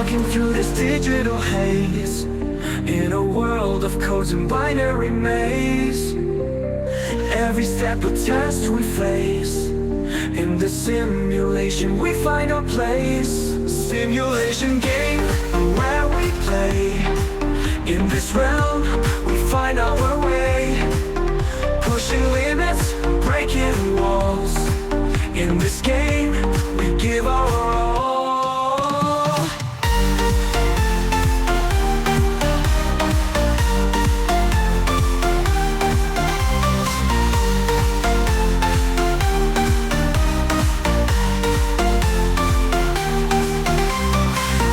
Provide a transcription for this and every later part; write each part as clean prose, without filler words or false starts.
walking through this digital haze, in a world of codes and binary maze. Every step a test we face, in the simulation we find our place. Simulation game where we play, in this realm we find our way. Pushing limits, breaking walls, in this game we give our all.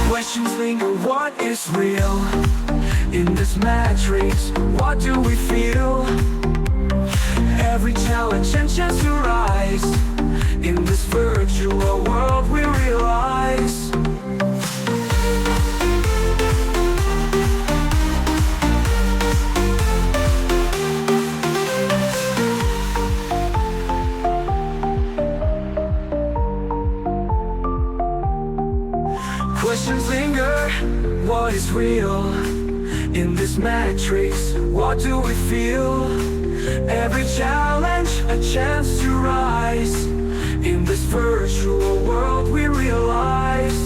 Questions linger, what is real? In this matrix, what do we feel? Every challenge and chance to rise, in this virtual world we realize. Questions linger, what is real? In this matrix, what do we feel? Every challenge, a chance to rise, in this virtual world we realize.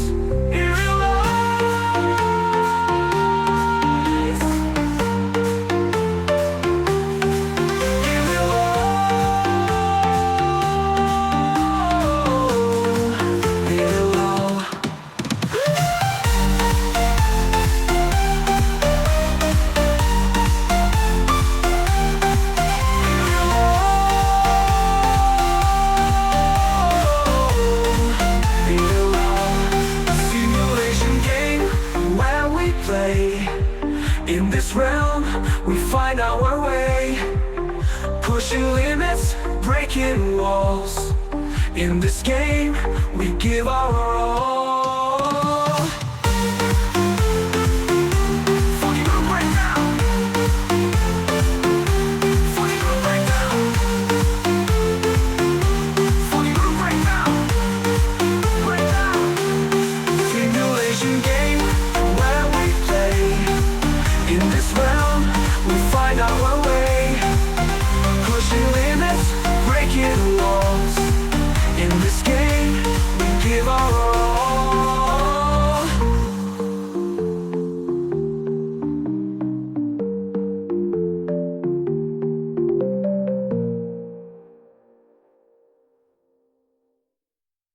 In this realm, we find our way. Pushing limits, breaking walls. In this game, we give our all.